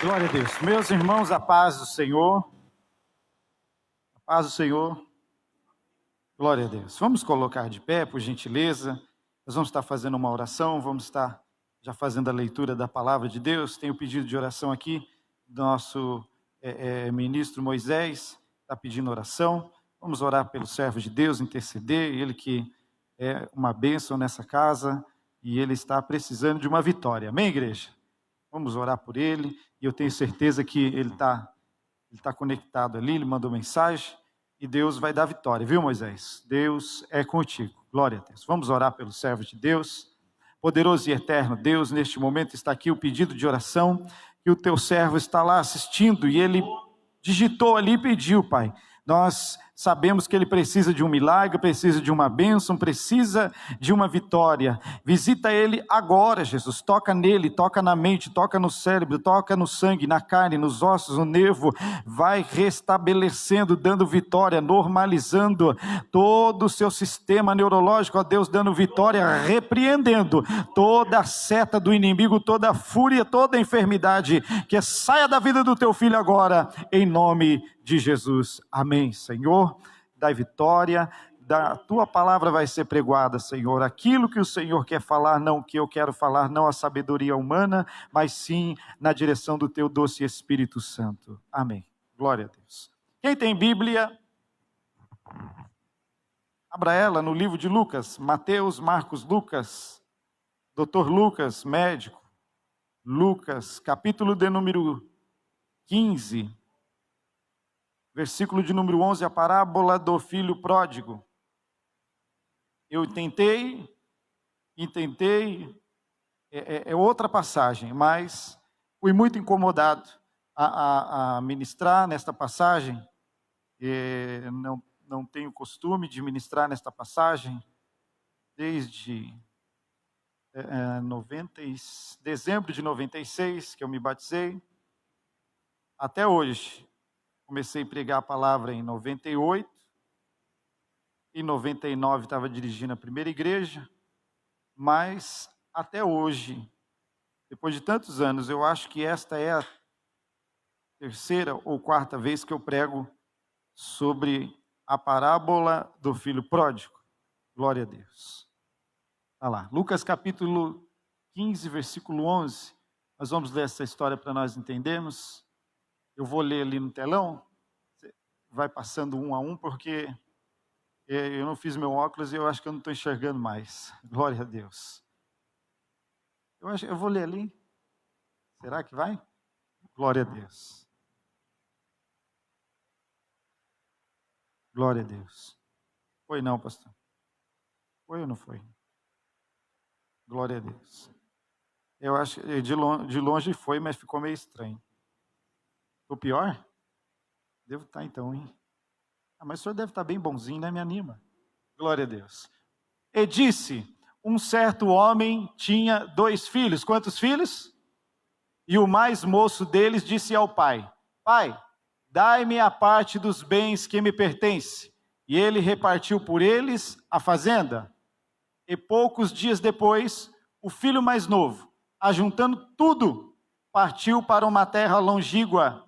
Glória a Deus. Meus irmãos, a paz do Senhor. A paz do Senhor. Glória a Deus. Vamos colocar de pé, por gentileza. Nós vamos estar fazendo uma oração, vamos estar já fazendo a leitura da palavra de Deus. Tem o pedido de oração aqui do nosso ministro Moisés, está pedindo oração. Vamos orar pelo servo de Deus, interceder, ele que é uma bênção nessa casa e ele está precisando de uma vitória. Amém, igreja? Vamos orar por ele, e eu tenho certeza que ele está conectado ali, ele mandou mensagem, e Deus vai dar vitória, viu, Moisés? Deus é contigo, glória a Deus. Vamos orar pelo servo de Deus. Poderoso e eterno Deus, neste momento está aqui o pedido de oração, que o teu servo está lá assistindo, e ele digitou ali e pediu, Pai. Nós sabemos que ele precisa de um milagre, precisa de uma bênção, precisa de uma vitória. Visita ele agora, Jesus. Toca nele, toca na mente, toca no cérebro, toca no sangue, na carne, nos ossos, no nervo. Vai restabelecendo, dando vitória, normalizando todo o seu sistema neurológico, ó Deus, dando vitória, repreendendo toda a seta do inimigo, toda a fúria, toda a enfermidade, que saia da vida do teu filho agora, em nome de Jesus. Amém, Senhor. Dai vitória, da tua palavra vai ser pregoada, Senhor. Aquilo que o Senhor quer falar, não o que eu quero falar, não a sabedoria humana, mas sim na direção do teu doce Espírito Santo. Amém. Glória a Deus. Quem tem Bíblia, abra ela no livro de Lucas, Mateus, Marcos, Lucas, Dr. Lucas, médico, Lucas, capítulo de número 15, versículo de número 11, a parábola do filho pródigo. Eu tentei, é outra passagem, mas fui muito incomodado a ministrar nesta passagem. Não tenho costume de ministrar nesta passagem desde dezembro de 96, que eu me batizei, até hoje. Comecei a pregar a palavra em 98, em 99 estava dirigindo a primeira igreja, mas até hoje, depois de tantos anos, eu acho que esta é a terceira ou quarta vez que eu prego sobre a parábola do filho pródigo. Glória a Deus. Olha lá, Lucas capítulo 15, versículo 11, nós vamos ler essa história para nós entendermos. Eu vou ler ali no telão, vai passando um a um, porque eu não fiz meu óculos e eu acho que eu não estou enxergando mais. Glória a Deus. Eu vou ler ali. Será que vai? Glória a Deus. Glória a Deus. Foi não, pastor? Foi ou não foi? Glória a Deus. Eu acho que de longe foi, mas ficou meio estranho. Ficou pior? Devo estar então, hein? Mas o senhor deve estar bem bonzinho, né? Me anima. Glória a Deus. E disse, um certo homem tinha 2 filhos. Quantos filhos? E o mais moço deles disse ao pai, Pai, dai-me a parte dos bens que me pertence. E ele repartiu por eles a fazenda. E poucos dias depois, o filho mais novo, ajuntando tudo, partiu para uma terra longínqua,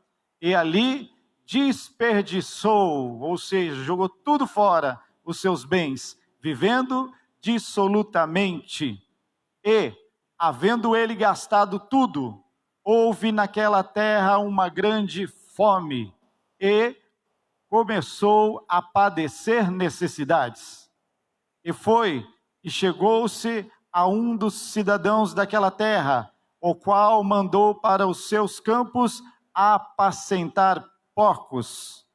e ali desperdiçou, ou seja, jogou tudo fora, os seus bens, vivendo dissolutamente. E, havendo ele gastado tudo, houve naquela terra uma grande fome, e começou a padecer necessidades. E foi, e chegou-se a um dos cidadãos daquela terra, o qual mandou para os seus campos apacentar porcos,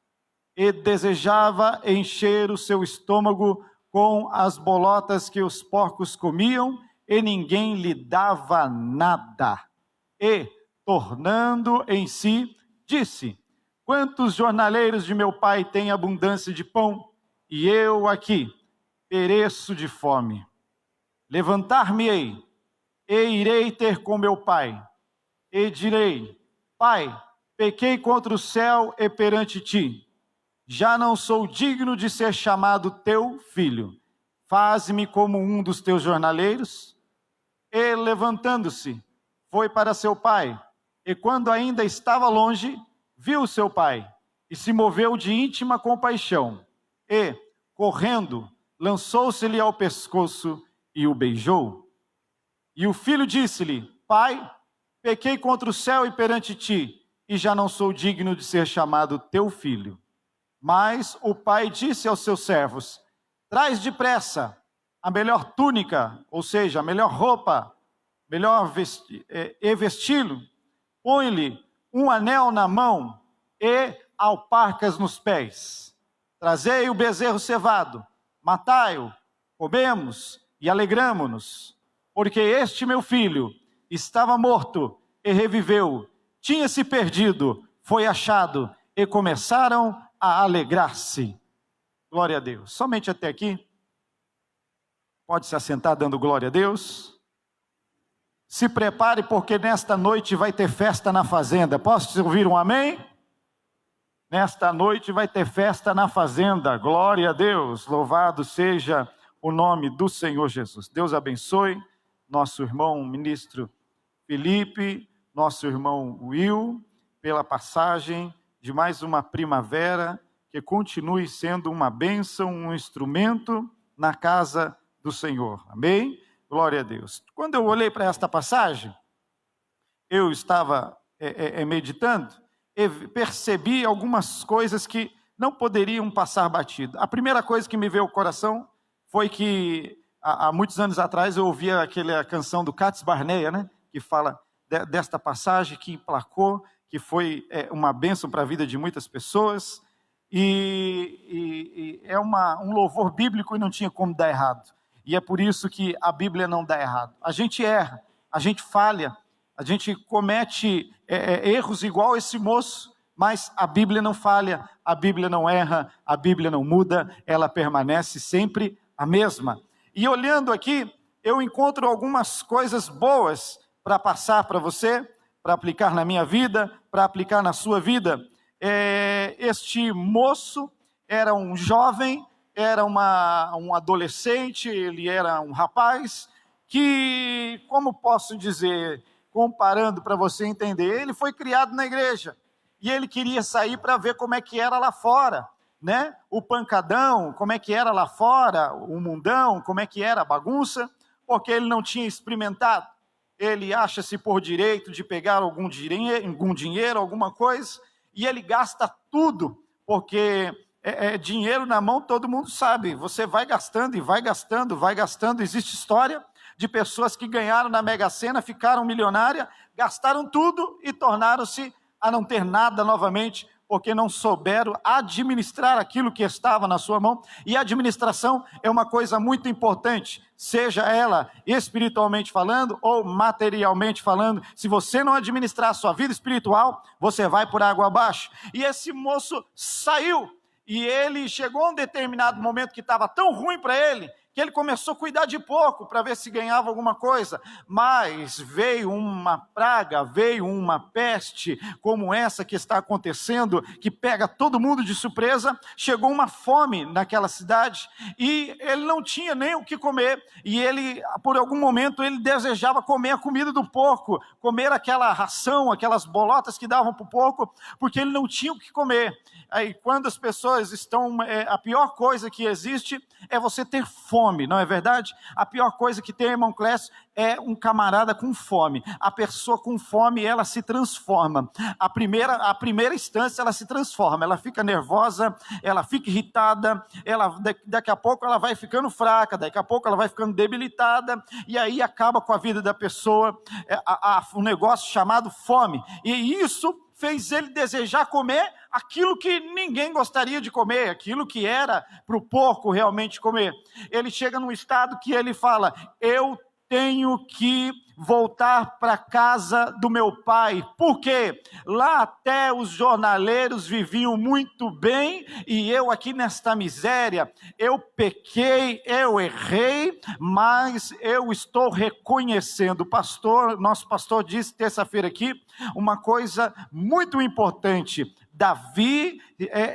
e desejava encher o seu estômago com as bolotas que os porcos comiam, e ninguém lhe dava nada. E, tornando em si, disse, quantos jornaleiros de meu pai têm abundância de pão, e eu aqui pereço de fome. Levantar-me-ei, e irei ter com meu pai, e direi, Pai, pequei contra o céu e perante ti. Já não sou digno de ser chamado teu filho. Faze-me como um dos teus jornaleiros. E levantando-se, foi para seu pai. e quando ainda estava longe, viu seu pai, e se moveu de íntima compaixão, e, correndo, lançou-se-lhe ao pescoço e o beijou. E o filho disse-lhe: Pai, pequei contra o céu e perante ti, e já não sou digno de ser chamado teu filho. Mas o pai disse aos seus servos: Traz depressa a melhor túnica, ou seja, a melhor roupa, melhor vesti-lo, põe-lhe um anel na mão e alparcas nos pés. Trazei o bezerro cevado, matai-o, comemos e alegramo-nos, porque este meu filho estava morto e reviveu, tinha se perdido, foi achado, e começaram a alegrar-se. Glória a Deus. Somente até aqui. Pode se assentar dando glória a Deus. Se prepare, porque nesta noite vai ter festa na fazenda. Posso te ouvir um amém? Nesta noite vai ter festa na fazenda. Glória a Deus. Louvado seja o nome do Senhor Jesus. Deus abençoe nosso irmão ministro Felipe, nosso irmão Will, pela passagem de mais uma primavera, que continue sendo uma bênção, um instrumento na casa do Senhor. Amém? Glória a Deus. Quando eu olhei para esta passagem, eu estava meditando e percebi algumas coisas que não poderiam passar batido. A primeira coisa que me veio ao coração foi que há muitos anos atrás eu ouvia aquela canção do Katz Barneia, né, que fala desta passagem que emplacou, que foi uma bênção para a vida de muitas pessoas, e é um louvor bíblico e não tinha como dar errado. E é por isso que a Bíblia não dá errado. A gente erra, a gente falha, a gente comete erros igual esse moço, mas a Bíblia não falha, a Bíblia não erra, a Bíblia não muda, ela permanece sempre a mesma. E olhando aqui, eu encontro algumas coisas boas para passar para você, para aplicar na minha vida, para aplicar na sua vida. Este moço era um jovem, era um adolescente, ele era um rapaz, que, como posso dizer, comparando para você entender, ele foi criado na igreja, e ele queria sair para ver como é que era lá fora, né? O pancadão, como é que era lá fora, o mundão, como é que era a bagunça, porque ele não tinha experimentado. Ele acha-se por direito de pegar algum dinheiro, alguma coisa, e ele gasta tudo, porque dinheiro na mão todo mundo sabe, você vai gastando e vai gastando, vai gastando. Existe história de pessoas que ganharam na Mega Sena, ficaram milionárias, gastaram tudo e tornaram-se a não ter nada novamente, porque não souberam administrar aquilo que estava na sua mão. E a administração é uma coisa muito importante, seja ela espiritualmente falando ou materialmente falando. Se você não administrar a sua vida espiritual, você vai por água abaixo. E esse moço saiu, e ele chegou a um determinado momento que estava tão ruim para ele, que ele começou a cuidar de pouco para ver se ganhava alguma coisa, mas veio uma praga, veio uma peste como essa que está acontecendo, que pega todo mundo de surpresa. Chegou uma fome naquela cidade, e ele não tinha nem o que comer, e ele, por algum momento, ele desejava comer a comida do porco, comer aquela ração, aquelas bolotas que davam para o porco, porque ele não tinha o que comer. Aí, quando as pessoas estão, a pior coisa que existe é você ter fome, não é verdade? A pior coisa que tem, irmão Clécio, é um camarada com fome. A pessoa com fome, ela se transforma. A primeira instância, ela se transforma, ela fica nervosa, ela fica irritada, daqui a pouco ela vai ficando fraca, daqui a pouco ela vai ficando debilitada, e aí acaba com a vida da pessoa, um negócio chamado fome. E isso fez ele desejar comer aquilo que ninguém gostaria de comer, aquilo que era para o porco realmente comer. Ele chega num estado que ele fala: eu tenho que voltar para a casa do meu pai, porque lá até os jornaleiros viviam muito bem, e eu aqui nesta miséria, eu pequei, eu errei, mas eu estou reconhecendo. Nosso pastor disse terça-feira aqui, uma coisa muito importante: Davi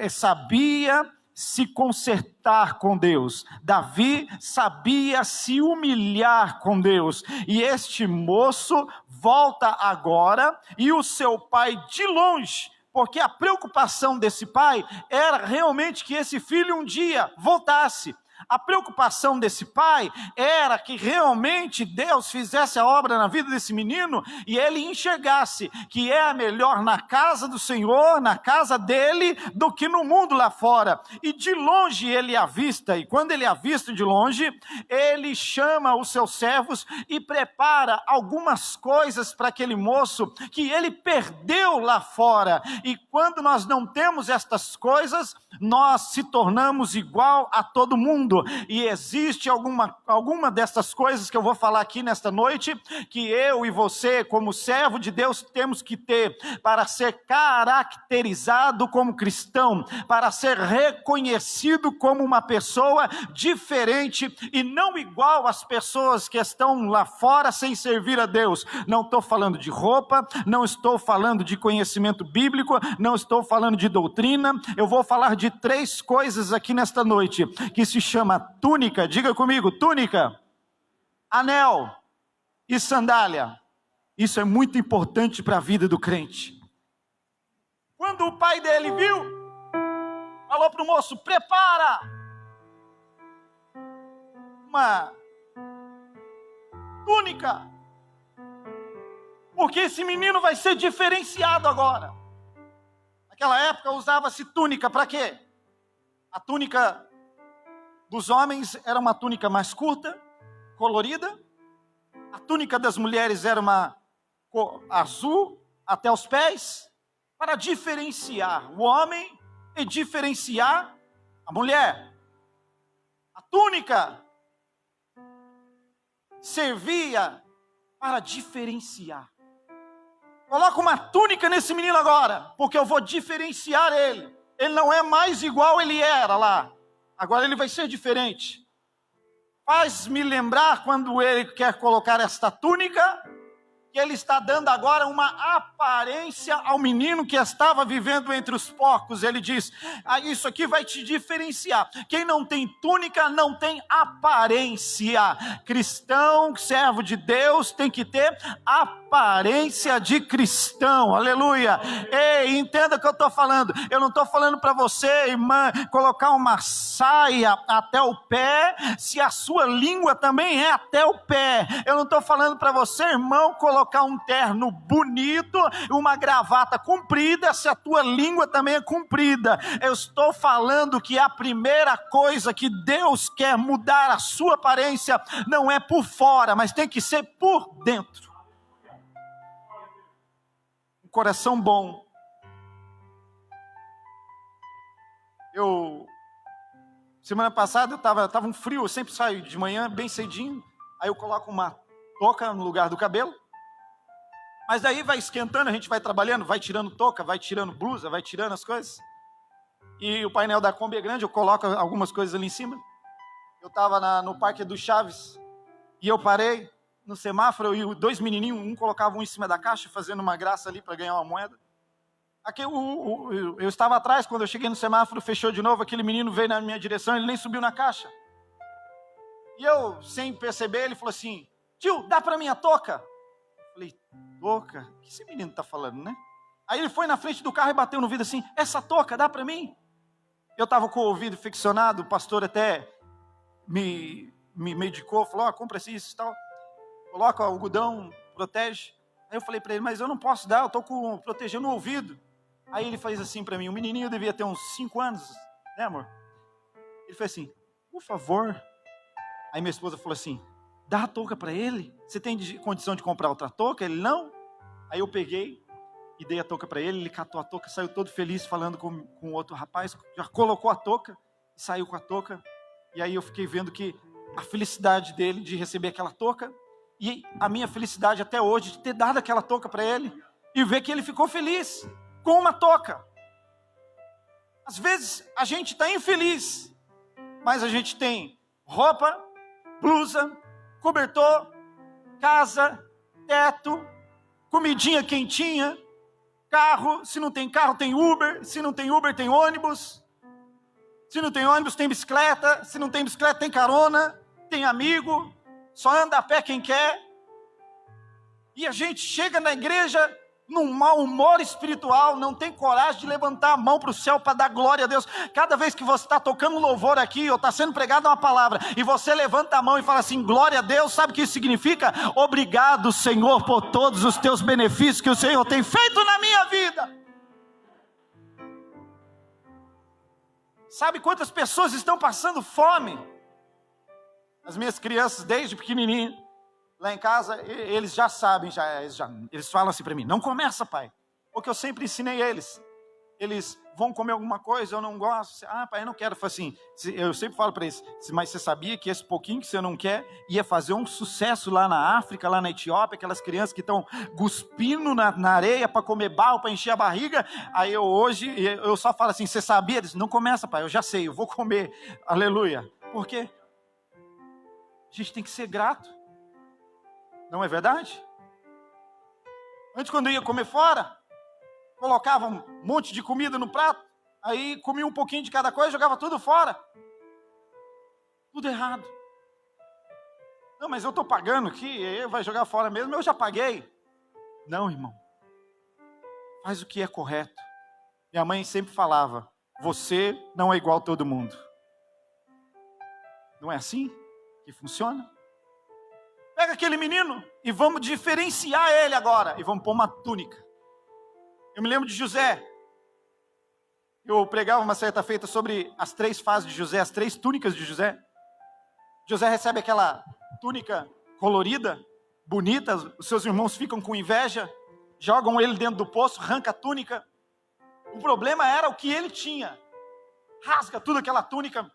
sabia se consertar com Deus. Davi sabia se humilhar com Deus. E este moço volta agora, e o seu pai de longe, porque a preocupação desse pai era realmente que esse filho um dia voltasse. A preocupação desse pai era que realmente Deus fizesse a obra na vida desse menino e ele enxergasse que é melhor na casa do Senhor, na casa dele, do que no mundo lá fora. E de longe ele avista, e quando ele avista de longe, ele chama os seus servos e prepara algumas coisas para aquele moço que ele perdeu lá fora. E quando nós não temos estas coisas, nós se tornamos igual a todo mundo. E existe alguma dessas coisas que eu vou falar aqui nesta noite, que eu e você, como servo de Deus, temos que ter para ser caracterizado como cristão, para ser reconhecido como uma pessoa diferente e não igual às pessoas que estão lá fora sem servir a Deus. Não estou falando de roupa, não estou falando de conhecimento bíblico, não estou falando de doutrina. Eu vou falar de 3 coisas aqui nesta noite, que se chama túnica, diga comigo, túnica, anel e sandália. Isso é muito importante para a vida do crente. Quando o pai dele viu, falou para o moço: prepara uma túnica, porque esse menino vai ser diferenciado agora. Naquela época usava-se túnica para quê? A túnica dos homens era uma túnica mais curta, colorida. A túnica das mulheres era uma cor azul até os pés, para diferenciar o homem e diferenciar a mulher. A túnica servia para diferenciar. Coloca uma túnica nesse menino agora, porque eu vou diferenciar ele. Ele não é mais igual ele era lá. Agora ele vai ser diferente. Faz-me lembrar quando ele quer colocar esta túnica, que ele está dando agora uma aparência ao menino que estava vivendo entre os porcos. Ele diz: isso aqui vai te diferenciar. Quem não tem túnica não tem aparência. Cristão, servo de Deus, tem que ter aparência de cristão. Aleluia. Ei, entenda o que eu estou falando. Eu não estou falando para você, irmã, colocar uma saia até o pé, se a sua língua também é até o pé. Eu não estou falando para você, irmão, colocar um terno bonito, uma gravata comprida, se a tua língua também é comprida. Eu estou falando que a primeira coisa que Deus quer mudar a sua aparência não é por fora, mas tem que ser por dentro. Um coração bom. Semana passada eu estava um frio, eu sempre saio de manhã bem cedinho, aí eu coloco uma touca no lugar do cabelo. Mas daí vai esquentando, a gente vai trabalhando, vai tirando touca, vai tirando blusa, vai tirando as coisas. E o painel da Kombi é grande, eu coloco algumas coisas ali em cima. Eu estava no Parque do Chaves e eu parei no semáforo e 2 menininhos, um colocava um em cima da caixa, fazendo uma graça ali para ganhar uma moeda. Aqui, eu estava atrás, quando eu cheguei no semáforo, fechou de novo, aquele menino veio na minha direção, ele nem subiu na caixa. E eu, sem perceber, ele falou assim: tio, dá para mim a touca? Falei: touca? O que esse menino está falando, né? Aí ele foi na frente do carro e bateu no vidro assim: essa touca dá para mim? Eu estava com o ouvido infeccionado, o pastor até me medicou, falou: compra isso e tal, coloca o algodão, protege. Aí eu falei para ele: mas eu não posso dar, eu estou protegendo o ouvido. Aí ele fez assim para mim, o menininho devia ter uns 5 anos, né, amor? Ele fez assim: por favor. Aí minha esposa falou assim: dá a touca para ele? Você tem condição de comprar outra touca? Ele: não. Aí eu peguei e dei a touca para ele, ele catou a touca, saiu todo feliz falando com outro rapaz, já colocou a touca, saiu com a touca. E aí eu fiquei vendo que a felicidade dele de receber aquela touca, e a minha felicidade até hoje de ter dado aquela touca para ele, e ver que ele ficou feliz com uma touca. Às vezes a gente está infeliz, mas a gente tem roupa, blusa, cobertor, casa, teto, comidinha quentinha, carro. Se não tem carro, tem Uber. Se não tem Uber, tem ônibus. Se não tem ônibus, tem bicicleta. Se não tem bicicleta, tem carona, tem amigo. Só anda a pé quem quer. E a gente chega na igreja num mau humor espiritual, não tem coragem de levantar a mão para o céu para dar glória a Deus. Cada vez que você está tocando louvor aqui, ou está sendo pregada uma palavra, e você levanta a mão e fala assim, glória a Deus, sabe o que isso significa? Obrigado, Senhor, por todos os teus benefícios que o Senhor tem feito na minha vida. Sabe quantas pessoas estão passando fome? As minhas crianças, desde pequenininho, lá em casa, eles já sabem, eles falam assim para mim, não começa, pai, porque eu sempre ensinei eles. Eles vão comer alguma coisa, eu não gosto. Ah, pai, eu não quero. Eu falo assim, eu sempre falo para eles, mas você sabia que esse pouquinho que você não quer ia fazer um sucesso lá na África, lá na Etiópia, aquelas crianças que estão cuspindo na areia para comer barro, para encher a barriga. Aí eu só falo assim, você sabia? Eles, não começa, pai, eu já sei, eu vou comer. Aleluia. Por quê? A gente tem que ser grato. Não é verdade? Antes, quando eu ia comer fora, colocava um monte de comida no prato, aí comia um pouquinho de cada coisa e jogava tudo fora. Tudo errado. Não, mas eu estou pagando aqui, vai jogar fora mesmo, eu já paguei. Não, irmão. Faz o que é correto. Minha mãe sempre falava, você não é igual a todo mundo. Não é assim que funciona? Pega aquele menino e vamos diferenciar ele agora. E vamos pôr uma túnica. Eu me lembro de José. Eu pregava uma certa feita sobre as 3 fases de José, as 3 túnicas de José. José recebe aquela túnica colorida, bonita. Os seus irmãos ficam com inveja. Jogam ele dentro do poço, arranca a túnica. O problema era o que ele tinha. Rasga tudo aquela túnica,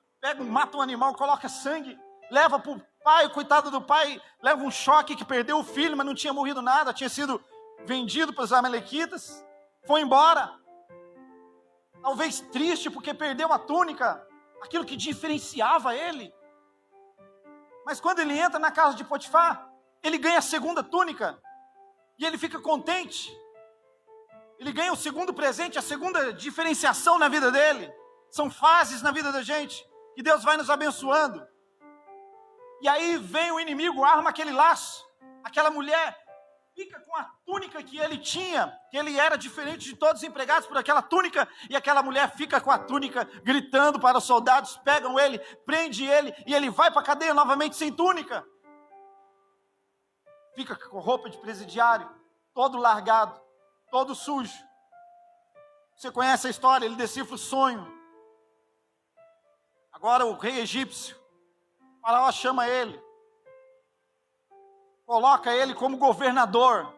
mata um animal, coloca sangue, leva para o pai, o coitado do pai, leva um choque que perdeu o filho, mas não tinha morrido nada, tinha sido vendido para os amalequitas, foi embora, talvez triste porque perdeu a túnica, aquilo que diferenciava ele. Mas quando ele entra na casa de Potifar, ele ganha a segunda túnica, e ele fica contente, ele ganha o segundo presente, a segunda diferenciação na vida dele. São fases na vida da gente, que Deus vai nos abençoando. E aí vem o inimigo, arma aquele laço, aquela mulher fica com a túnica que ele tinha, que ele era diferente de todos os empregados por aquela túnica, e aquela mulher fica com a túnica, gritando para os soldados, pegam ele, prende ele, e ele vai para a cadeia novamente sem túnica. Fica com roupa de presidiário, todo largado, todo sujo. Você conhece a história, ele decifra o sonho. Agora o rei egípcio, o faraó chama ele, coloca ele como governador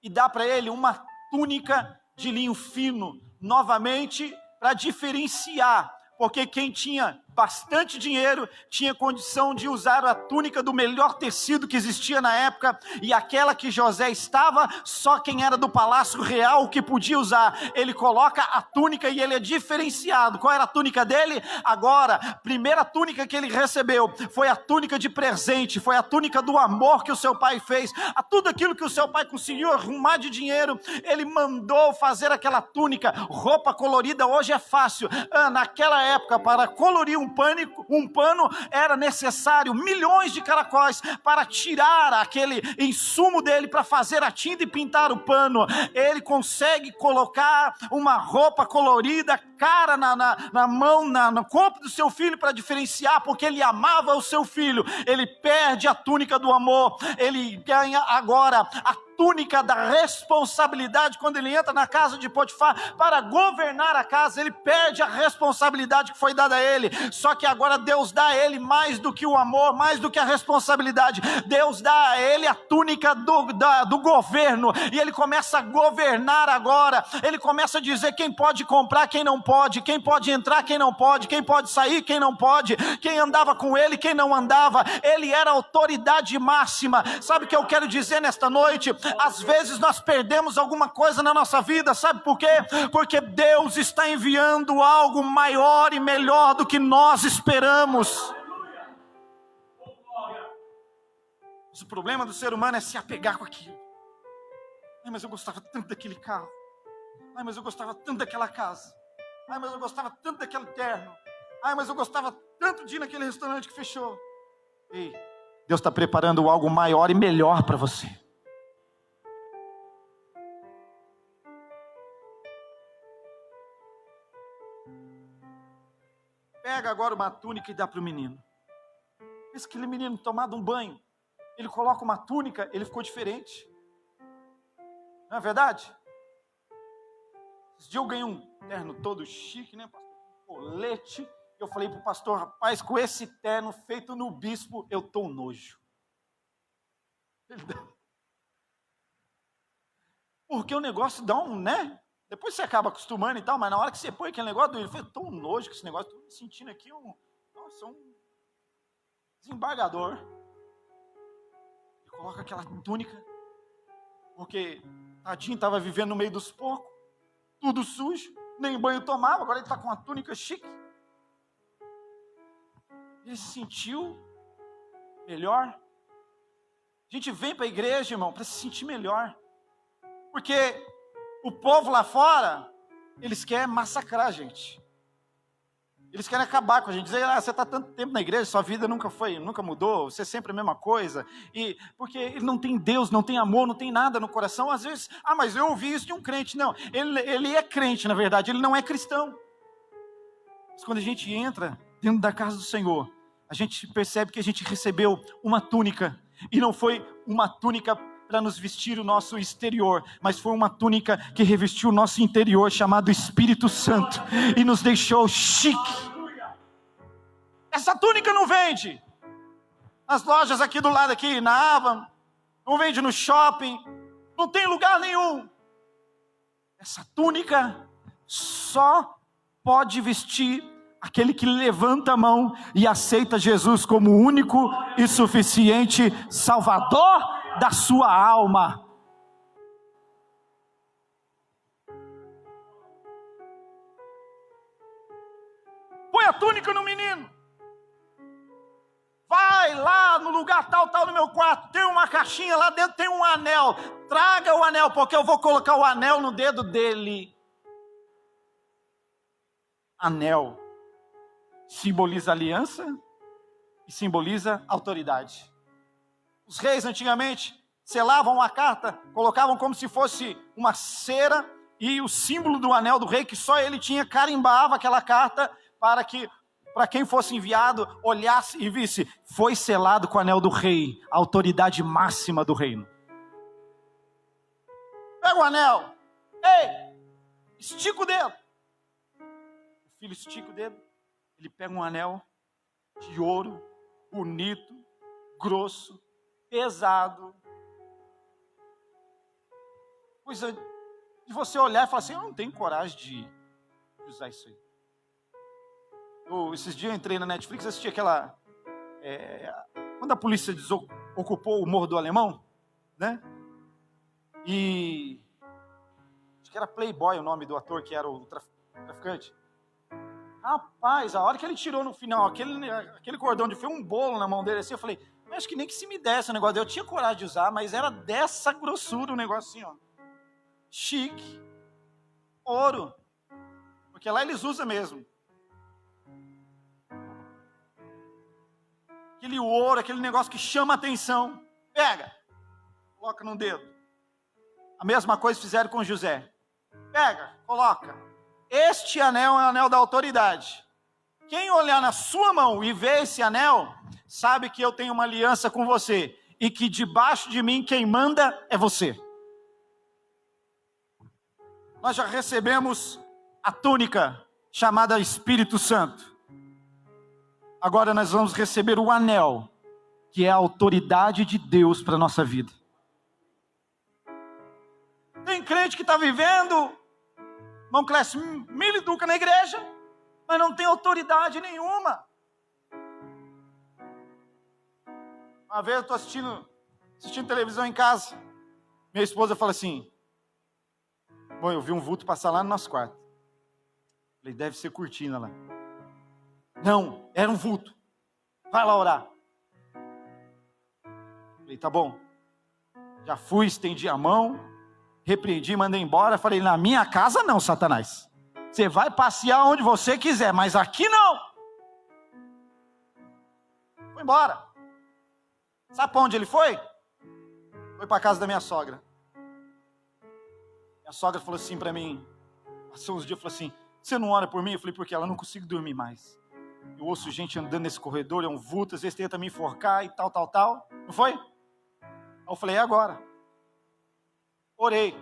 e dá para ele uma túnica de linho fino, novamente para diferenciar, porque quem tinha bastante dinheiro tinha condição de usar a túnica do melhor tecido que existia na época, e aquela que José estava, só quem era do palácio real que podia usar. Ele coloca a túnica e ele é diferenciado. Qual era a túnica dele? Agora, a primeira túnica que ele recebeu foi a túnica de presente, foi a túnica do amor que o seu pai fez, a tudo aquilo que o seu pai conseguiu arrumar de dinheiro, ele mandou fazer aquela túnica. Roupa colorida hoje é fácil, naquela época, para colorir um pano era necessário milhões de caracóis para tirar aquele insumo dele, para fazer a tinta e pintar o pano. Ele consegue colocar uma roupa colorida, cara na mão, no corpo do seu filho, para diferenciar, porque ele amava o seu filho. Ele perde a túnica do amor, ele ganha agora a túnica da responsabilidade. Quando ele entra na casa de Potifar para governar a casa, ele perde a responsabilidade que foi dada a ele. Só que agora Deus dá a ele mais do que o amor, mais do que a responsabilidade. Deus dá a ele a túnica do governo, e ele começa a governar agora. Ele começa a dizer quem pode comprar, quem não pode, quem pode entrar, quem não pode, quem pode sair, quem não pode, quem andava com ele, quem não andava. Ele era a autoridade máxima. Sabe o que eu quero dizer nesta noite? Às vezes nós perdemos alguma coisa na nossa vida, sabe por quê? Porque Deus está enviando algo maior e melhor do que nós esperamos. O problema do ser humano é se apegar com aquilo. Ai, mas eu gostava tanto daquele carro. Ai, mas eu gostava tanto daquela casa. Ai, mas eu gostava tanto daquele terno. Ai, mas eu gostava tanto de ir naquele restaurante que fechou. Ei, Deus está preparando algo maior e melhor para você. Pega agora uma túnica e dá para o menino. Esse aquele menino tomado um banho, ele coloca uma túnica, ele ficou diferente. Não é verdade? Esse dia eu ganhei um terno todo chique, né, pastor? Colete. Eu falei para o pastor, rapaz, com esse terno feito no bispo, eu estou nojo. Porque o negócio dá um, né? Depois você acaba acostumando e tal, mas na hora que você põe aquele negócio, ele foi tão nojo que esse negócio, estou me sentindo aqui um desembargador. Ele coloca aquela túnica, porque tadinho estava vivendo no meio dos porcos, tudo sujo, nem banho tomava, agora ele está com uma túnica chique. Ele se sentiu melhor. A gente vem para a igreja, irmão, para se sentir melhor. Porque o povo lá fora, eles querem massacrar a gente. Eles querem acabar com a gente. Dizer, você está tanto tempo na igreja, sua vida nunca mudou, você é sempre a mesma coisa. E porque ele não tem Deus, não tem amor, não tem nada no coração. Às vezes, mas eu ouvi isso de um crente. Não, ele é crente, na verdade, ele não é cristão. Mas quando a gente entra dentro da casa do Senhor, a gente percebe que a gente recebeu uma túnica. E não foi uma túnica para nos vestir o nosso exterior, mas foi uma túnica que revestiu o nosso interior, chamado Espírito Santo, e nos deixou chique. Essa túnica não vende nas lojas aqui do lado, aqui na Ava, não vende no shopping, não tem lugar nenhum. Essa túnica só pode vestir aquele que levanta a mão e aceita Jesus como o único e suficiente Salvador da sua alma. Põe a túnica no menino. Vai lá no lugar tal no meu quarto, tem uma caixinha lá dentro, tem um anel. Traga o anel, porque eu vou colocar o anel no dedo dele. Anel simboliza aliança e simboliza autoridade. Os reis antigamente selavam a carta, colocavam como se fosse uma cera, e o símbolo do anel do rei, que só ele tinha, carimbava aquela carta para quem fosse enviado olhasse e visse, foi selado com o anel do rei, a autoridade máxima do reino. Pega o anel, ei, estica o dedo. O filho estica o dedo, ele pega um anel de ouro, bonito, grosso, pesado. Coisa de você olhar e falar assim, eu não tenho coragem de usar isso aí. Esses dias eu entrei na Netflix, assisti aquela... quando a polícia ocupou o Morro do Alemão, né? E... acho que era Playboy o nome do ator que era o traficante. Rapaz, a hora que ele tirou no final aquele cordão de fio, um bolo na mão dele assim, eu falei, mas acho que nem que se me desse o negócio dele, eu tinha coragem de usar, mas era dessa grossura o negócio assim, ó. Chique. Ouro. Porque lá eles usam mesmo. Aquele ouro, aquele negócio que chama a atenção. Pega. Coloca no dedo. A mesma coisa fizeram com José. Pega, coloca. Este anel é o anel da autoridade. Quem olhar na sua mão e ver esse anel, sabe que eu tenho uma aliança com você. E que debaixo de mim quem manda é você. Nós já recebemos a túnica chamada Espírito Santo. Agora nós vamos receber o anel, que é a autoridade de Deus para a nossa vida. Tem crente que está vivendo, irmão Clécio, miliduca na igreja, mas não tem autoridade nenhuma. Uma vez eu estou assistindo televisão em casa, minha esposa fala assim, bom, eu vi um vulto passar lá no nosso quarto. Falei, deve ser cortina lá. Não, era um vulto. Vai lá orar. Falei, tá bom. Já fui, estendi a mão, repreendi, mandei embora. Falei, na minha casa não, Satanás. Você vai passear onde você quiser, mas aqui não. Foi embora. Sabe para onde ele foi? Foi para a casa da minha sogra. Minha sogra falou assim para mim, passou uns dias, falou assim, você não ora por mim? Eu falei, porque ela não consigo dormir mais. Eu ouço gente andando nesse corredor, é um vulto, às vezes tenta me enforcar e tal. Não foi? Aí eu falei, é agora. Orei.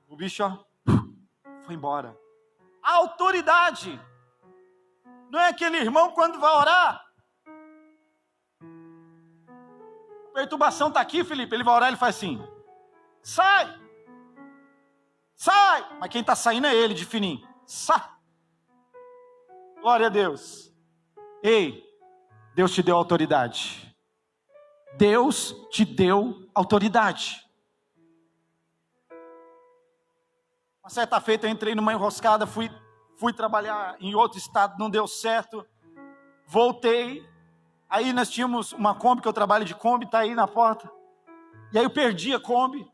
O bicho, ó, foi embora. A autoridade. Não é aquele irmão quando vai orar. A perturbação está aqui, Felipe. Ele vai orar, ele faz assim. Sai. Sai. Mas quem está saindo é ele, de fininho. Sai. Glória a Deus. Ei, Deus te deu autoridade. Deus te deu autoridade. Uma certa feita eu entrei numa enroscada, fui trabalhar em outro estado, não deu certo. Voltei. Aí nós tínhamos uma Kombi, que eu trabalho de Kombi, está aí na porta. E aí eu perdi a Kombi,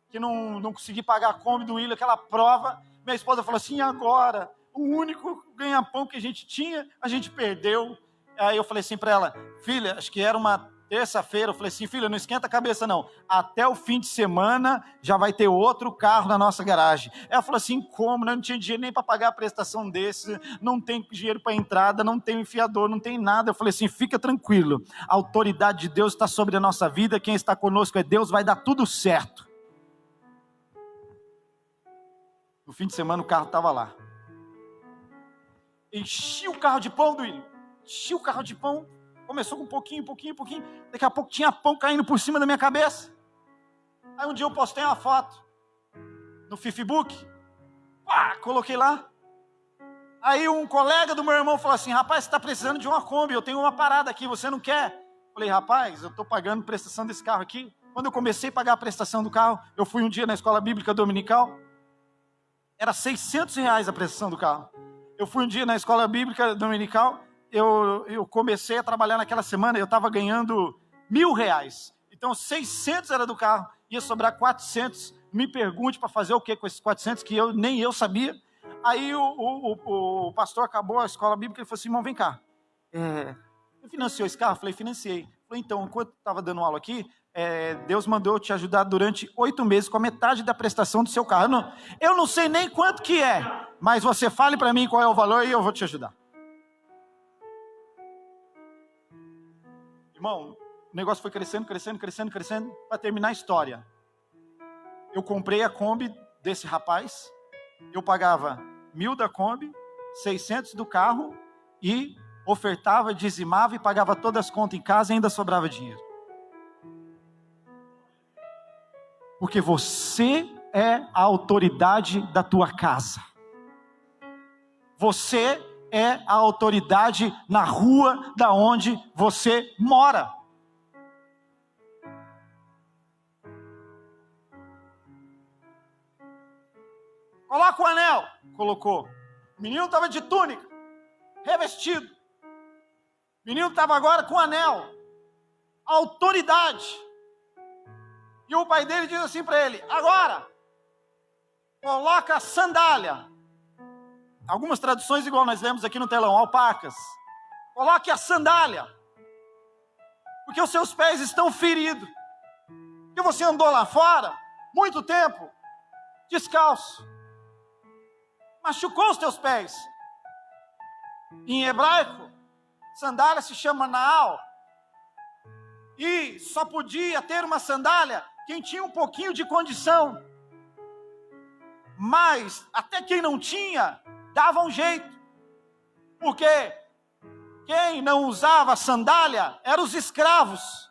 que não consegui pagar a Kombi do Willian, aquela prova. Minha esposa falou assim, e agora? O único ganha-pão que a gente tinha, a gente perdeu. Aí eu falei assim para ela, filha, acho que era uma terça-feira, eu falei assim, filha, não esquenta a cabeça não, até o fim de semana já vai ter outro carro na nossa garagem. Ela falou assim, como? Não tinha dinheiro nem para pagar a prestação desse, não tem dinheiro para entrada, não tem enfiador, não tem nada. Eu falei assim, fica tranquilo, a autoridade de Deus está sobre a nossa vida, quem está conosco é Deus, vai dar tudo certo. No fim de semana o carro estava lá. Enchi o carro de pão, Duílio. Enchi o carro de pão. Começou com um pouquinho. Daqui a pouco tinha pão caindo por cima da minha cabeça. Aí um dia eu postei uma foto no Facebook. Coloquei lá. Aí um colega do meu irmão falou assim, rapaz, você está precisando de uma Kombi, eu tenho uma parada aqui, você não quer? Falei, rapaz, eu estou pagando prestação desse carro aqui. Quando eu comecei a pagar a prestação do carro, eu fui um dia na escola bíblica dominical. Era R$600 a prestação do carro. Eu fui um dia na escola bíblica dominical, eu comecei a trabalhar naquela semana, eu estava ganhando R$1.000. Então 600 era do carro, ia sobrar 400. Me pergunte para fazer o que com esses 400, que nem eu sabia. Aí o pastor acabou a escola bíblica e falou assim, irmão, vem cá. Você financiou esse carro? Eu falei, financiei. Ele falou, então, enquanto estava dando aula aqui, Deus mandou eu te ajudar durante 8 meses com a metade da prestação do seu carro. Eu não sei nem quanto que é, mas você fale para mim qual é o valor e eu vou te ajudar. Irmão, o negócio foi crescendo, para terminar a história. Eu comprei a Kombi desse rapaz, eu pagava 1.000 da Kombi, 600 do carro e ofertava, dizimava e pagava todas as contas em casa e ainda sobrava dinheiro. Porque você é a autoridade da tua casa. Você é a autoridade na rua da onde você mora. Coloca o anel. Colocou. O menino estava de túnica, revestido. O menino estava agora com anel. Autoridade. E o pai dele diz assim para ele, agora, coloca a sandália. Algumas traduções igual nós lemos aqui no telão, alpacas. Coloque a sandália. Porque os seus pés estão feridos. Porque você andou lá fora, muito tempo, descalço. Machucou os teus pés. Em hebraico, sandália se chama naal. E só podia ter uma sandália quem tinha um pouquinho de condição. Mas até quem não tinha, dava um jeito. Porque quem não usava sandália eram os escravos.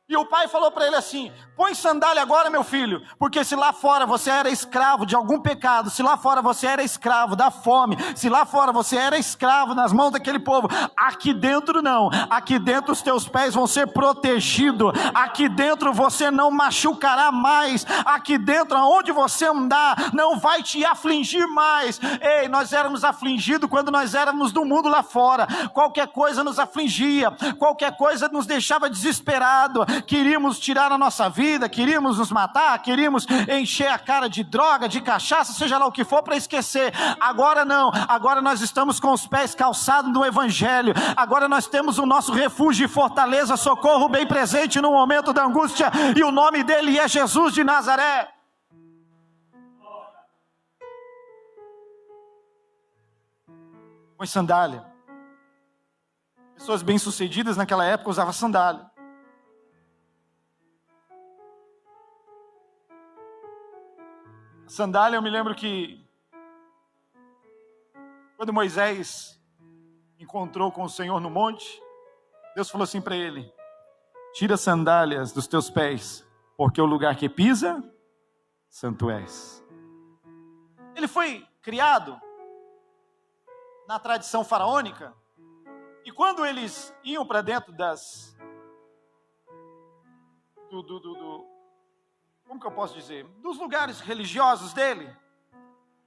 E o pai falou para ele assim, põe sandália agora, meu filho, porque se lá fora você era escravo de algum pecado, se lá fora você era escravo da fome, se lá fora você era escravo nas mãos daquele povo, aqui dentro não, aqui dentro os teus pés vão ser protegidos, aqui dentro você não machucará mais, aqui dentro aonde você andar, não vai te afligir mais. Ei, nós éramos afligidos quando nós éramos do mundo lá fora, qualquer coisa nos afligia, qualquer coisa nos deixava desesperado. queríamos tirar a nossa vida, queríamos nos matar, queríamos encher a cara de droga, de cachaça, seja lá o que for, para esquecer. Agora não, agora nós estamos com os pés calçados no Evangelho, agora nós temos o nosso refúgio e fortaleza, socorro bem presente no momento da angústia, e o nome dele é Jesus de Nazaré. Põe sandália. Pessoas bem-sucedidas naquela época usavam sandália. A sandália, eu me lembro que quando Moisés encontrou com o Senhor no monte, Deus falou assim para ele: tira as sandálias dos teus pés, porque o lugar que pisa, santo és. Ele foi criado na tradição faraônica, e quando eles iam para dentro como que eu posso dizer? Dos lugares religiosos dele,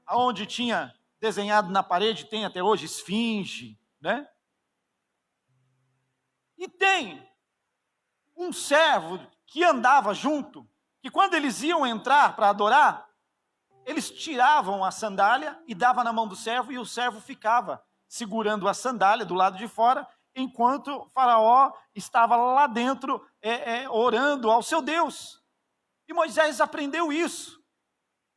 aonde tinha desenhado na parede, tem até hoje esfinge, né? E tem um servo que andava junto, que quando eles iam entrar para adorar, eles tiravam a sandália e davam na mão do servo, e o servo ficava segurando a sandália do lado de fora, enquanto o faraó estava lá dentro orando ao seu Deus. E Moisés aprendeu isso.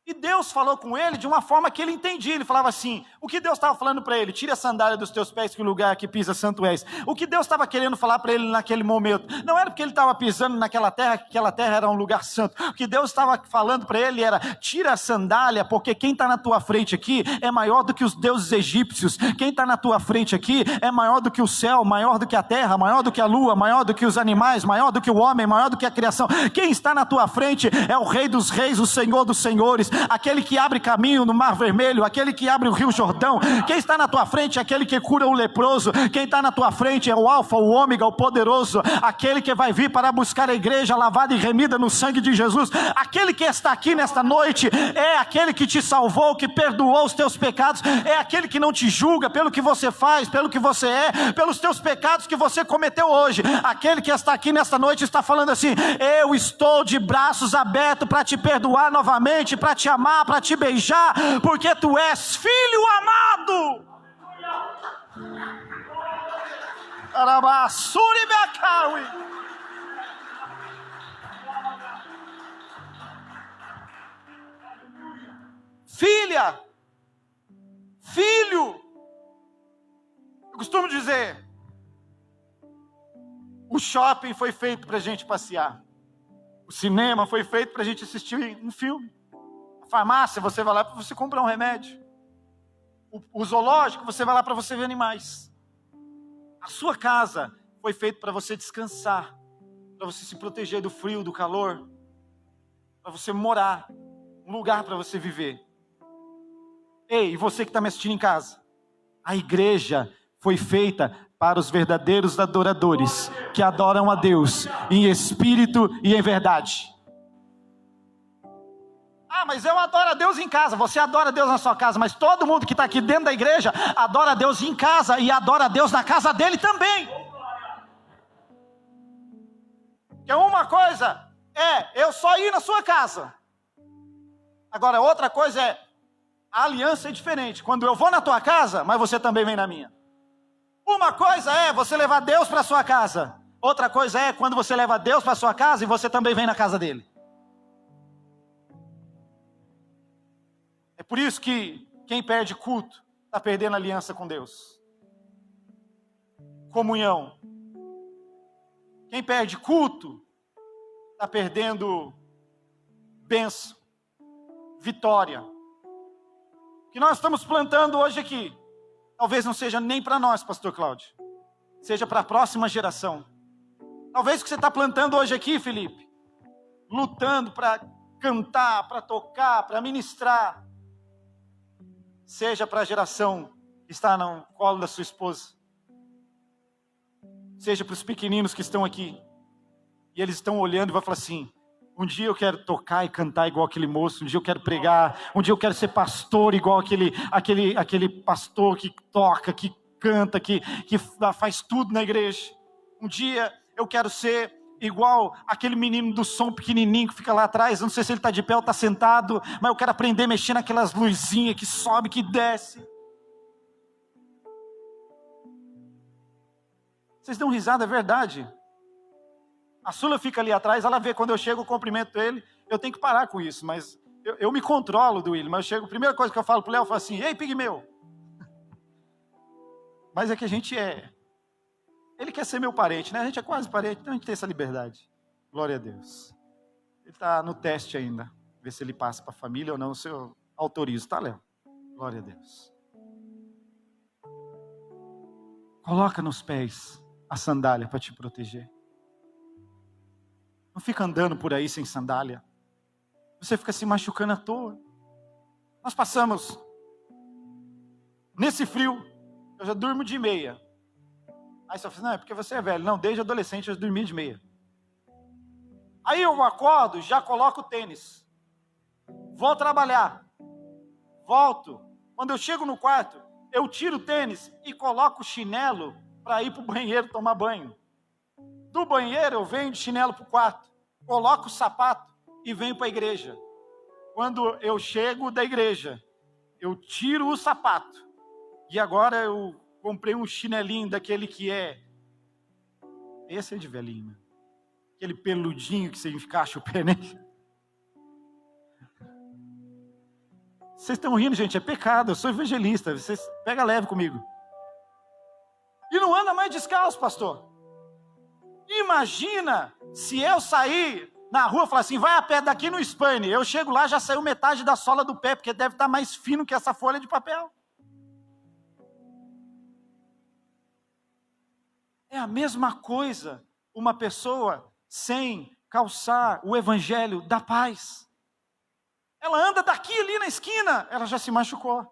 E Deus falou com ele de uma forma que ele entendia. Ele falava assim, o que Deus estava falando para ele? Tira a sandália dos teus pés, que o lugar que pisa santo és. O que Deus estava querendo falar para ele naquele momento? Não era porque ele estava pisando naquela terra, que aquela terra era um lugar santo. O que Deus estava falando para ele era, tira a sandália, porque quem está na tua frente aqui é maior do que os deuses egípcios. Quem está na tua frente aqui é maior do que o céu, maior do que a terra, maior do que a lua, maior do que os animais, maior do que o homem, maior do que a criação. Quem está na tua frente é o Rei dos Reis, o Senhor dos Senhores, aquele que abre caminho no Mar Vermelho, aquele que abre o Rio Jordão. Quem está na tua frente é aquele que cura o leproso. Quem está na tua frente é o Alfa, o Ômega, o poderoso, aquele que vai vir para buscar a igreja lavada e remida no sangue de Jesus. Aquele que está aqui nesta noite é aquele que te salvou, que perdoou os teus pecados, é aquele que não te julga pelo que você faz, pelo que você é, pelos teus pecados que você cometeu hoje. Aquele que está aqui nesta noite está falando assim, eu estou de braços abertos para te perdoar novamente, para te amar, para te beijar, porque tu és filho amado. Filha, filho. Eu costumo dizer, o shopping foi feito para a gente passear, o cinema foi feito para a gente assistir um filme, farmácia, você vai lá para você comprar um remédio. O zoológico, você vai lá para você ver animais. A sua casa foi feita para você descansar, para você se proteger do frio, do calor, para você morar, um lugar para você viver. Ei, e você que está me assistindo em casa, a igreja foi feita para os verdadeiros adoradores, que adoram a Deus em espírito e em verdade. Ah, mas eu adoro a Deus em casa. Você adora a Deus na sua casa, mas todo mundo que está aqui dentro da igreja adora a Deus em casa e adora a Deus na casa dele também. Porque uma coisa é eu só ir na sua casa. Agora outra coisa é, a aliança é diferente. Quando eu vou na tua casa, mas você também vem na minha. Uma coisa é você levar Deus para a sua casa. Outra coisa é quando você leva Deus para a sua casa e você também vem na casa dele. É por isso que quem perde culto está perdendo aliança com Deus. Comunhão. Quem perde culto está perdendo bênção, vitória. O que nós estamos plantando hoje aqui, talvez não seja nem para nós, pastor Cláudio, seja para a próxima geração. Talvez o que você está plantando hoje aqui, Felipe, lutando para cantar, para tocar, para ministrar, seja para a geração que está no colo da sua esposa, seja para os pequeninos que estão aqui, e eles estão olhando e vão falar assim, um dia eu quero tocar e cantar igual aquele moço, um dia eu quero pregar, um dia eu quero ser pastor igual aquele pastor que toca, que canta, que faz tudo na igreja. Um dia eu quero ser igual aquele menino do som pequenininho que fica lá atrás, eu não sei se ele está de pé ou está sentado, mas eu quero aprender a mexer naquelas luzinhas que sobe, que desce. Vocês dão risada, é verdade. A Sula fica ali atrás, ela vê quando eu chego, eu cumprimento ele, eu tenho que parar com isso, mas eu me controlo do William, mas eu chego, a primeira coisa que eu falo pro Léo, eu falo assim, ei, pigmeu. Mas é que a gente ele quer ser meu parente, né? A gente é quase parente, então a gente tem essa liberdade. Glória a Deus. Ele está no teste ainda, ver se ele passa para a família ou não, se eu autorizo, tá, Léo? Glória a Deus. Coloca nos pés a sandália para te proteger. Não fica andando por aí sem sandália. Você fica se machucando à toa. Nós passamos nesse frio, eu já durmo de meia. Aí você fala, não, é porque você é velho. Não, desde adolescente eu dormi de meia. Aí eu acordo, já coloco o tênis. Vou trabalhar. Volto. Quando eu chego no quarto, eu tiro o tênis e coloco o chinelo para ir para o banheiro tomar banho. Do banheiro eu venho de chinelo para o quarto. Coloco o sapato e venho para a igreja. Quando eu chego da igreja, eu tiro o sapato. E agora eu comprei um chinelinho daquele que esse é de velhinho, né? Aquele peludinho que você encaixa o pé nele. Vocês estão rindo, gente, é pecado, eu sou evangelista, vocês pega leve comigo. E não anda mais descalço, pastor. Imagina se eu sair na rua e falar assim, vai a pé daqui no Spane, eu chego lá, já saiu metade da sola do pé, porque deve estar mais fino que essa folha de papel. É a mesma coisa uma pessoa sem calçar o evangelho da paz. Ela anda daqui ali na esquina, ela já se machucou.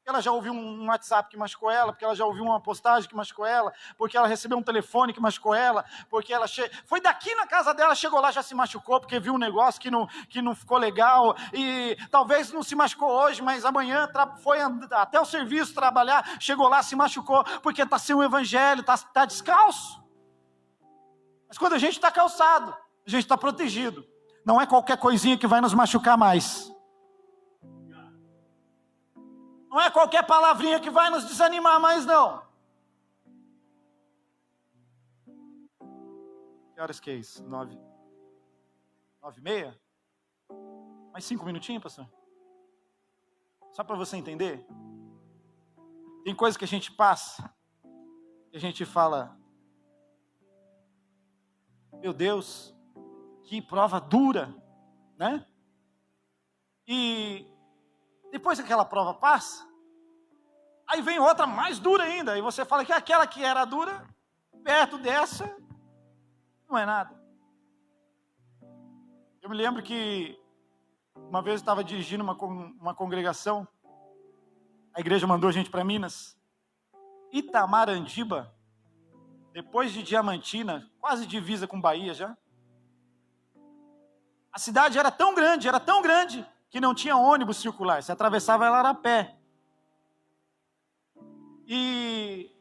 Ela já ouviu um WhatsApp que machucou ela, porque ela já ouviu uma postagem que machucou ela, porque ela recebeu um telefone que machucou ela, porque ela foi daqui na casa dela, chegou lá, já se machucou, porque viu um negócio que não ficou legal, e talvez não se machucou hoje, mas amanhã foi até o serviço trabalhar, chegou lá, se machucou, porque está sem o evangelho, está descalço. Mas quando a gente está calçado, a gente está protegido. Não é qualquer coisinha que vai nos machucar mais. Não é qualquer palavrinha que vai nos desanimar mais, não. Que horas que é isso? 9:30? Mais 5 minutinhos, pastor? Só para você entender. Tem coisa que a gente passa, que a gente fala, meu Deus, que prova dura, né? E depois que aquela prova passa, aí vem outra mais dura ainda, e você fala que aquela que era dura, perto dessa, não é nada. Eu me lembro que uma vez eu estava dirigindo uma congregação, a igreja mandou a gente para Minas, Itamarandiba, depois de Diamantina, quase divisa com Bahia já. A cidade era tão grande, que não tinha ônibus circular, você atravessava ela a pé. E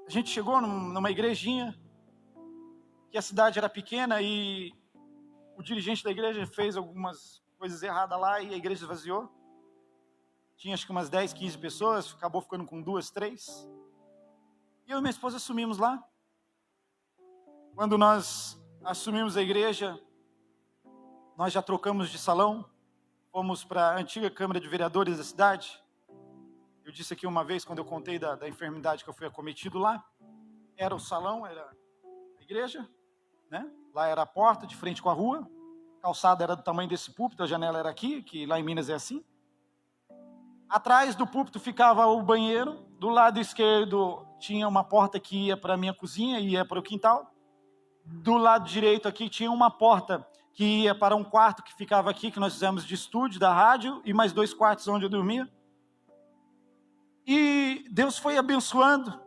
a gente chegou numa igrejinha, que a cidade era pequena e o dirigente da igreja fez algumas coisas erradas lá e a igreja esvaziou. Tinha acho que umas 10, 15 pessoas, acabou ficando com 2, 3. E eu e minha esposa assumimos lá. Quando nós assumimos a igreja, nós já trocamos de salão, fomos para a antiga Câmara de Vereadores da cidade. Eu disse aqui uma vez, quando eu contei da enfermidade que eu fui acometido lá, era o salão, era a igreja, né? Lá era a porta, de frente com a rua, a calçada era do tamanho desse púlpito, a janela era aqui, que lá em Minas é assim. Atrás do púlpito ficava o banheiro, do lado esquerdo tinha uma porta que ia para a minha cozinha e ia para o quintal. Do lado direito aqui tinha uma porta que ia para um quarto que ficava aqui, que nós fizemos de estúdio, da rádio, e mais 2 quartos onde eu dormia. E Deus foi abençoando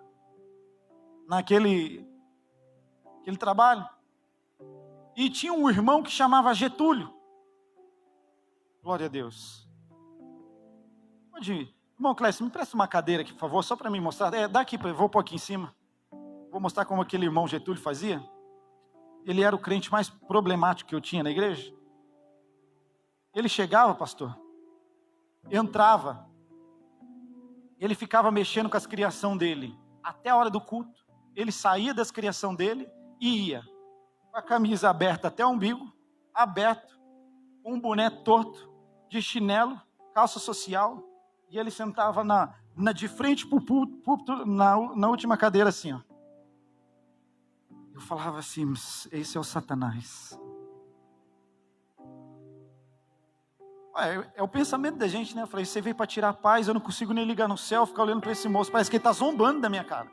naquele trabalho. E tinha um irmão que chamava Getúlio. Glória a Deus. Pode ir. Irmão Clécio, me presta uma cadeira aqui, por favor, só para me mostrar. Dá aqui, eu vou pôr aqui em cima. Vou mostrar como aquele irmão Getúlio fazia. Ele era o crente mais problemático que eu tinha na igreja. Ele chegava, pastor, entrava, ele ficava mexendo com as criação dele até a hora do culto. Ele saía das criação dele e ia com a camisa aberta até o umbigo, aberto, com um boné torto, de chinelo, calça social, e ele sentava de frente para o púlpito, na última cadeira assim, ó. Eu falava assim, esse é o Satanás. É o pensamento da gente, né? Eu falei, você veio para tirar a paz, eu não consigo nem ligar no céu, ficar olhando para esse moço, parece que ele está zombando da minha cara.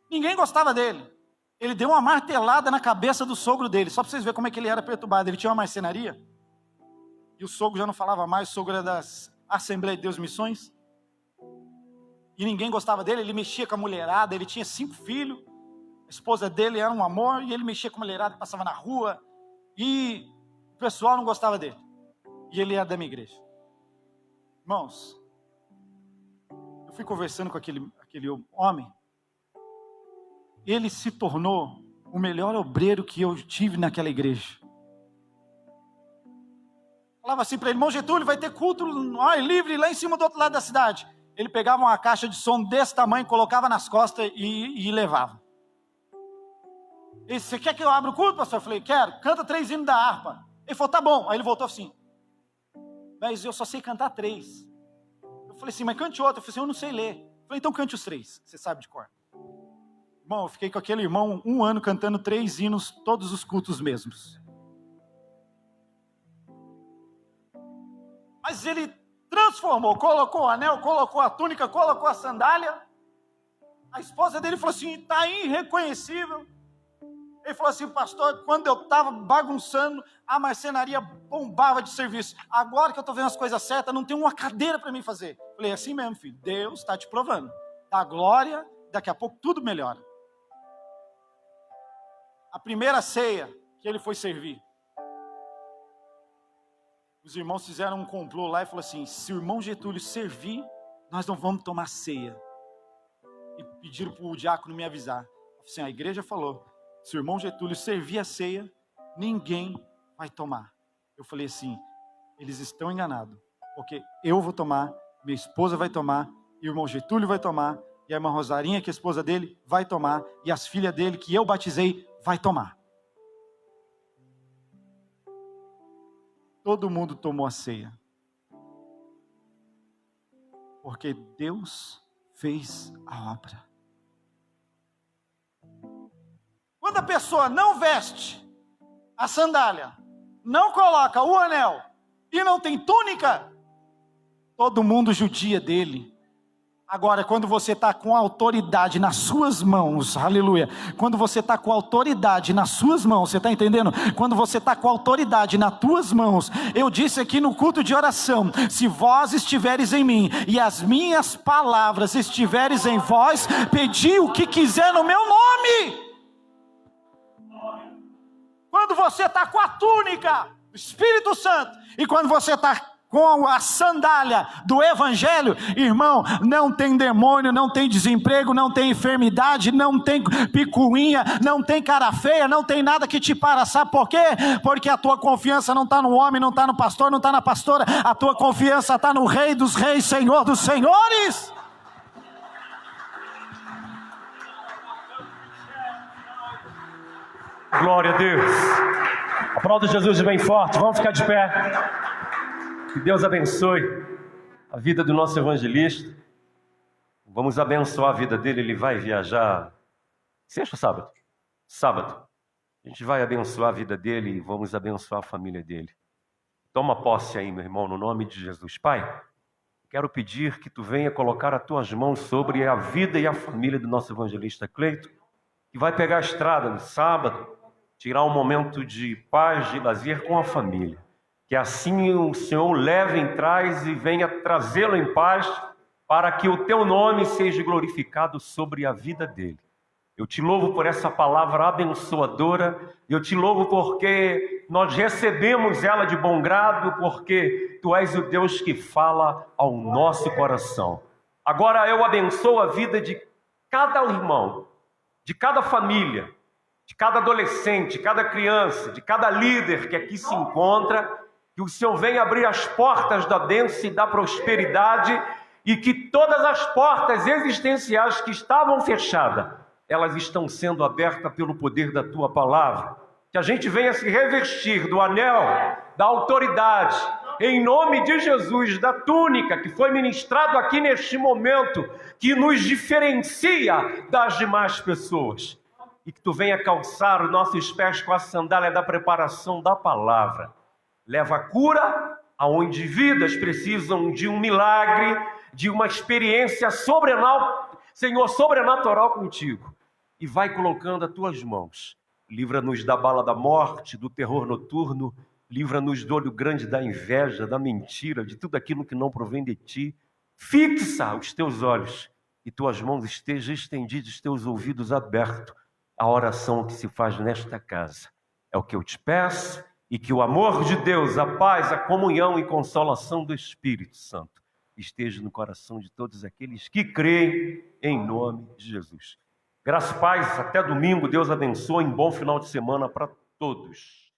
Ninguém gostava dele. Ele deu uma martelada na cabeça do sogro dele, só para vocês verem como é que ele era perturbado. Ele tinha uma marcenaria, e o sogro já não falava mais, o sogro era das Assembleia de Deus Missões, e ninguém gostava dele. Ele mexia com a mulherada, ele tinha 5 filhos, a esposa dele era um amor, e ele mexia com a mulherada, passava na rua, e o pessoal não gostava dele. E ele era da minha igreja. Irmãos, eu fui conversando com aquele homem. Ele se tornou o melhor obreiro que eu tive naquela igreja. Falava assim para ele, irmão Getúlio, vai ter culto no ar livre lá em cima do outro lado da cidade. Ele pegava uma caixa de som desse tamanho, colocava nas costas e levava. Ele disse, você quer que eu abra o culto, pastor? Eu falei, quero, canta 3 hinos da harpa. Ele falou, tá bom. Aí ele voltou assim, mas eu só sei cantar 3. Eu falei assim, mas cante outro. Eu falei assim, eu não sei ler. Eu falei, então cante os 3, você sabe de cor. Irmão, eu fiquei com aquele irmão 1 ano cantando 3 hinos, todos os cultos mesmos. Mas ele transformou, colocou o anel, colocou a túnica, colocou a sandália. A esposa dele falou assim, está irreconhecível. Ele falou assim, pastor, quando eu estava bagunçando, a marcenaria bombava de serviço. Agora que eu estou vendo as coisas certas, não tem uma cadeira para mim fazer. Eu falei, assim mesmo, filho, Deus está te provando. Dá glória, daqui a pouco tudo melhora. A primeira ceia que ele foi servir, os irmãos fizeram um complô lá e falaram assim, se o irmão Getúlio servir, nós não vamos tomar ceia. E pediram para o diácono me avisar. Assim, a igreja falou, se o irmão Getúlio servir a ceia, ninguém vai tomar. Eu falei assim, eles estão enganados, porque eu vou tomar, minha esposa vai tomar, e o irmão Getúlio vai tomar, e a irmã Rosarinha, que é a esposa dele, vai tomar, e as filhas dele, que eu batizei, vai tomar. Todo mundo tomou a ceia, porque Deus fez a obra. Quando a pessoa não veste a sandália, não coloca o anel e não tem túnica, todo mundo judia dele. Agora, quando você está com a autoridade nas suas mãos, aleluia, quando você está com a autoridade nas suas mãos, você está entendendo? Quando você está com a autoridade nas tuas mãos, eu disse aqui no culto de oração, se vós estiveres em mim, e as minhas palavras estiveres em vós, pedi o que quiser no meu nome. Quando você está com a túnica do Espírito Santo, e quando você está com a sandália do Evangelho, irmão, não tem demônio, não tem desemprego, não tem enfermidade, não tem picuinha, não tem cara feia, não tem nada que te para. Sabe por quê? Porque a tua confiança não está no homem, não está no pastor, não está na pastora, a tua confiança está no Rei dos Reis, Senhor dos Senhores. Glória a Deus. Aplauda Jesus bem forte, vamos ficar de pé. Que Deus abençoe a vida do nosso evangelista. Vamos abençoar a vida dele. Ele vai viajar sexta ou sábado? Sábado. A gente vai abençoar a vida dele e vamos abençoar a família dele. Toma posse aí, meu irmão, no nome de Jesus. Pai, quero pedir que tu venha colocar as tuas mãos sobre a vida e a família do nosso evangelista Cleito, que vai pegar a estrada no sábado, tirar um momento de paz, de lazer com a família. Que assim o Senhor leve em trás e venha trazê-lo em paz, para que o teu nome seja glorificado sobre a vida dele. Eu te louvo por essa palavra abençoadora, eu te louvo porque nós recebemos ela de bom grado, porque tu és o Deus que fala ao nosso coração. Agora eu abençoo a vida de cada irmão, de cada família, de cada adolescente, de cada criança, de cada líder que aqui se encontra, que o Senhor venha abrir as portas da bênção e da prosperidade e que todas as portas existenciais que estavam fechadas, elas estão sendo abertas pelo poder da Tua palavra. Que a gente venha se revestir do anel, da autoridade, em nome de Jesus, da túnica que foi ministrado aqui neste momento, que nos diferencia das demais pessoas. E que Tu venha calçar os nossos pés com a sandália da preparação da palavra. Leva a cura aonde vidas precisam de um milagre, de uma experiência sobrenatural contigo. E vai colocando as Tuas mãos. Livra-nos da bala da morte, do terror noturno. Livra-nos do olho grande da inveja, da mentira, de tudo aquilo que não provém de Ti. Fixa os Teus olhos e Tuas mãos estejam estendidas, Teus ouvidos abertos. A oração que se faz nesta casa é o que eu te peço, e que o amor de Deus, a paz, a comunhão e consolação do Espírito Santo esteja no coração de todos aqueles que creem em nome de Jesus. Graças e paz, até domingo, Deus abençoe, um bom final de semana para todos.